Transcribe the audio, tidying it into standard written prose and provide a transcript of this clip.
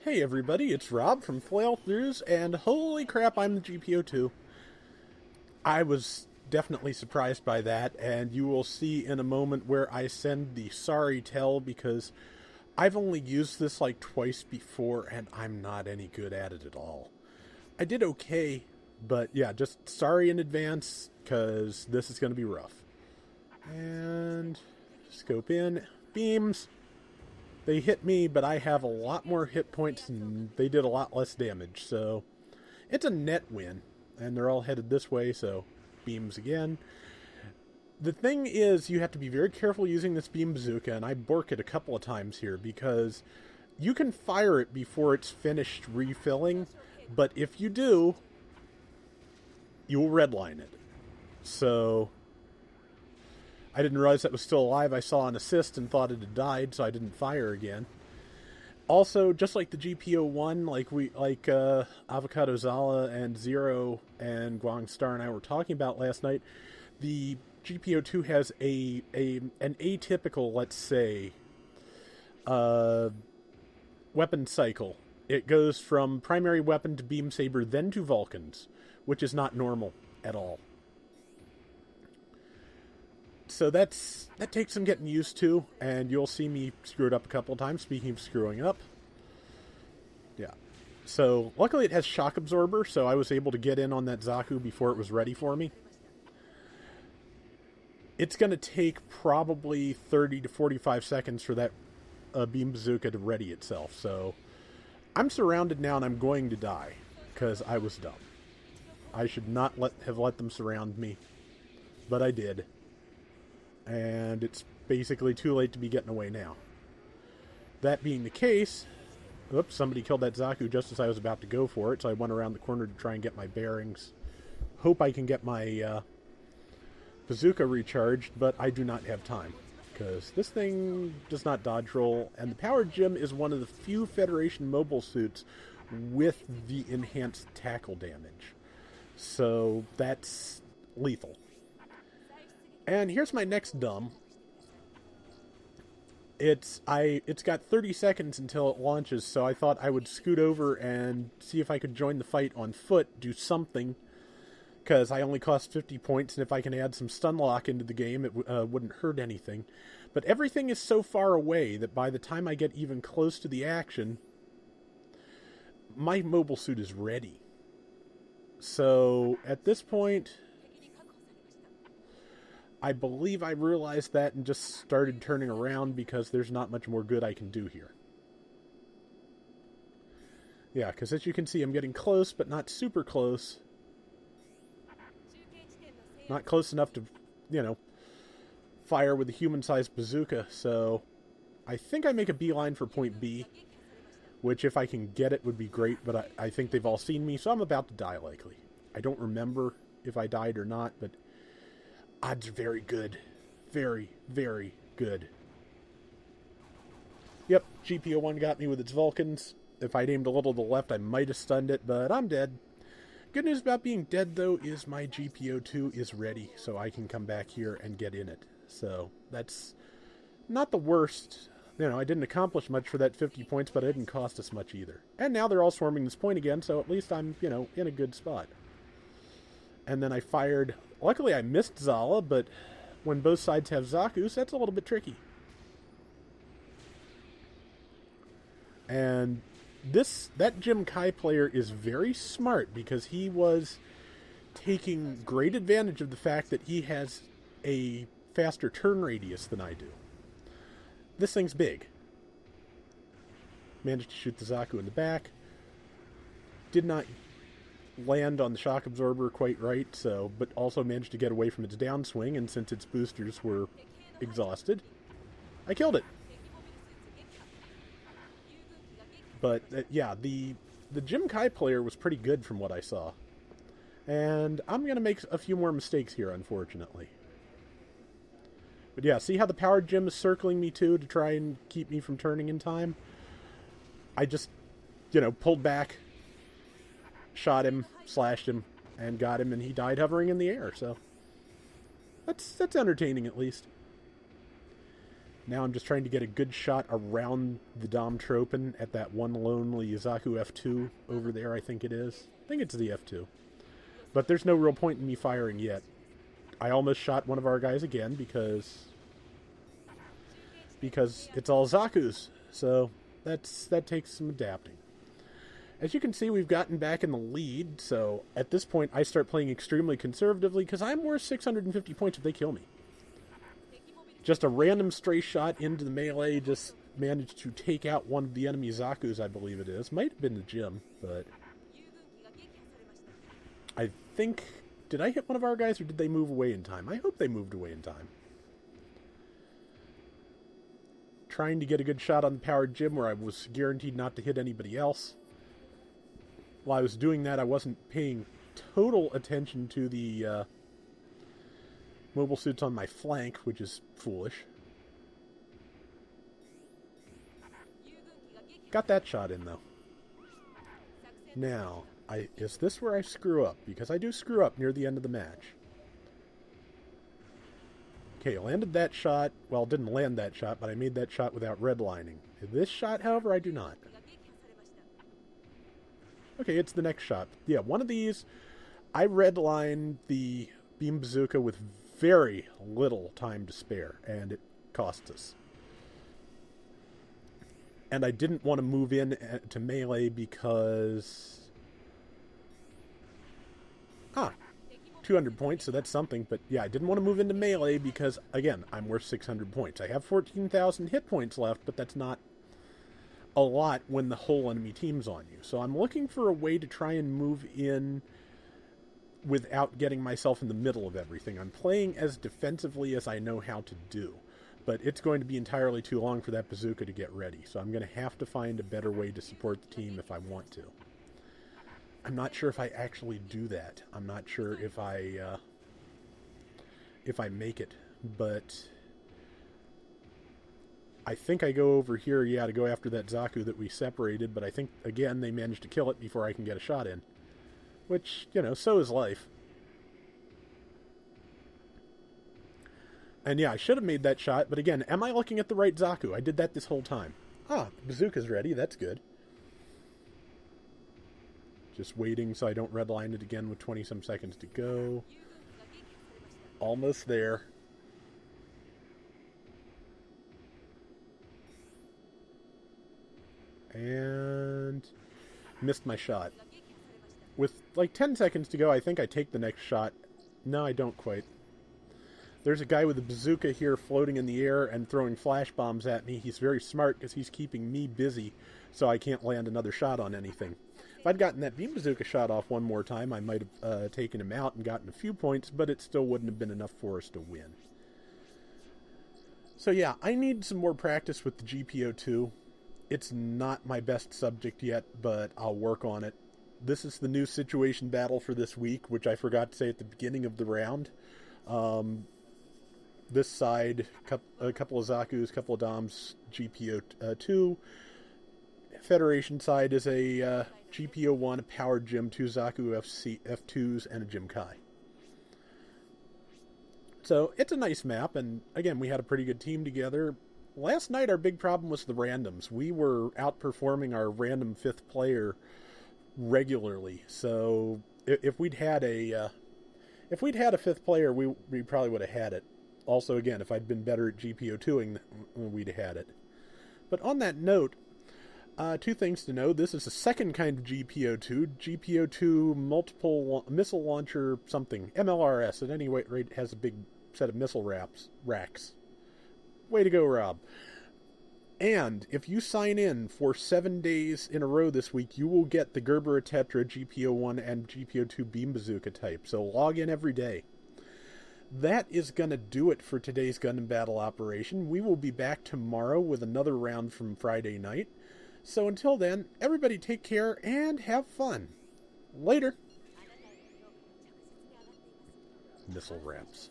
Hey everybody, it's Rob from Flailthroughs, and holy crap, I'm the GP02. I was definitely surprised by that, and you will see in a moment where I send the sorry tell because I've only used this like twice before, and I'm not any good at it at all. I did okay, but yeah, just sorry in advance because this is going to be rough. And scope in, beams. They hit me, but I have a lot more hit points and they did a lot less damage. So it's a net win. And they're all headed this way, so beams again. The thing is, you have to be very careful using this beam bazooka, and I bork it a couple of times here because you can fire it before it's finished refilling, but if you do, you'll redline it. So I didn't realize that was still alive. I saw an assist and thought it had died, so I didn't fire again. Also, just like the GP01, like Avocado Zala and Zero and Guang Star and I were talking about last night, the GP02 has an atypical, let's say, weapon cycle. It goes from primary weapon to beam saber, then to Vulcans, which is not normal at all. So that takes some getting used to, and you'll see me screw it up a couple of times. Speaking of screwing up, yeah. So luckily it has shock absorber, so I was able to get in on that Zaku before it was ready for me. It's going to take probably 30 to 45 seconds for that beam bazooka to ready itself. So I'm surrounded now, and I'm going to die because I was dumb. I should not have let them surround me, but I did. And it's basically too late to be getting away now. That being the case, oops, somebody killed that Zaku just as I was about to go for it, so I went around the corner to try and get my bearings. Hope I can get my bazooka recharged, but I do not have time, because this thing does not dodge roll, and the Power Gem is one of the few Federation mobile suits with the enhanced tackle damage. So that's lethal. And here's my next dumb. It's got 30 seconds until it launches, so I thought I would scoot over and see if I could join the fight on foot, do something, because I only cost 50 points, and if I can add some stun lock into the game, it wouldn't hurt anything. But everything is so far away that by the time I get even close to the action, my mobile suit is ready. So at this point, I believe I realized that and just started turning around because there's not much more good I can do here. Yeah, because as you can see, I'm getting close, but not super close. Not close enough to, fire with a human-sized bazooka. So I think I make a beeline for point B, which if I can get it would be great, but I think they've all seen me, so I'm about to die likely. I don't remember if I died or not, but odds are very good. Very, very good. Yep, GP01 got me with its Vulcans. If I'd aimed a little to the left, I might have stunned it, but I'm dead. Good news about being dead, though, is my GP02 is ready, so I can come back here and get in it. So that's not the worst. I didn't accomplish much for that 50 points, but it didn't cost us much either. And now they're all swarming this point again, so at least I'm, in a good spot. And then I fired. Luckily, I missed Zala, but when both sides have Zakus, that's a little bit tricky. And that Jim Kai player is very smart because he was taking great advantage of the fact that he has a faster turn radius than I do. This thing's big. Managed to shoot the Zaku in the back. Did not land on the shock absorber quite right, but also managed to get away from its downswing, and since its boosters were exhausted, I killed it. But yeah, the Jim Kai player was pretty good from what I saw. And I'm going to make a few more mistakes here, unfortunately. But yeah, see how the Power Gem is circling me too to try and keep me from turning in time? I just, pulled back, shot him, slashed him, and got him, and he died hovering in the air, so that's entertaining at least. Now I'm just trying to get a good shot around the Dom Tropen at that one lonely Zaku F2 over there, I think it is. I think it's the F2. But there's no real point in me firing yet. I almost shot one of our guys again because it's all Zaku's. So that takes some adapting. As you can see, we've gotten back in the lead, so at this point I start playing extremely conservatively because I'm worth 650 points if they kill me. Just a random stray shot into the melee just managed to take out one of the enemy Zaku's, I believe it is. Might have been the gym, but I think... Did I hit one of our guys or did they move away in time? I hope they moved away in time. Trying to get a good shot on the powered gym where I was guaranteed not to hit anybody else. While I was doing that, I wasn't paying total attention to the mobile suits on my flank, which is foolish. Got that shot in, though. Now, is this where I screw up? Because I do screw up near the end of the match. Okay, landed that shot. Well, didn't land that shot, but I made that shot without redlining. This shot, however, I do not. Okay, it's the next shot. Yeah, one of these, I redlined the beam bazooka with very little time to spare, and it cost us. And I didn't want to move in to melee because... 200 points, so that's something. But yeah, I didn't want to move into melee because, again, I'm worth 600 points. I have 14,000 hit points left, but that's not a lot when the whole enemy team's on you. So I'm looking for a way to try and move in without getting myself in the middle of everything. I'm playing as defensively as I know how to do, but it's going to be entirely too long for that bazooka to get ready. So I'm going to have to find a better way to support the team if I want to. I'm not sure if I actually do that. I'm not sure if I make it, but I think I go over here, yeah, to go after that Zaku that we separated, but I think, again, they managed to kill it before I can get a shot in. Which, you know, so is life. And yeah, I should have made that shot, but again, am I looking at the right Zaku? I did that this whole time. Ah, bazooka's ready, that's good. Just waiting so I don't redline it again with 20-some seconds to go. Almost there. And missed my shot. With like 10 seconds to go, I think I take the next shot. No, I don't quite. There's a guy with a bazooka here floating in the air and throwing flash bombs at me. He's very smart because he's keeping me busy so I can't land another shot on anything. If I'd gotten that beam bazooka shot off one more time, I might have taken him out and gotten a few points, but it still wouldn't have been enough for us to win. So yeah, I need some more practice with the GP02. It's not my best subject yet, but I'll work on it. This is the new situation battle for this week, which I forgot to say at the beginning of the round. This side, a couple of Zaku's, a couple of Doms, GP02. Federation side is a GP01, a powered gym, 2 Zaku F2s, and a Jim Kai. So it's a nice map, and again, we had a pretty good team together. Last night, our big problem was the randoms. We were outperforming our random 5th player regularly. So if we'd had a 5th player, we probably would have had it. Also, again, if I'd been better at GP02ing, we'd have had it. But on that note, 2 things to know. This is the second kind of GP02. GP02 multiple missile launcher something. MLRS. At any rate, has a big set of missile racks. Way to go, Rob. And if you sign in for 7 days in a row this week, you will get the Gerber Tetra GP01 and GP02 beam bazooka type. So log in every day. That is going to do it for today's Gundam Battle operation. We will be back tomorrow with another round from Friday night. So until then, everybody take care and have fun. Later. Missile ramps.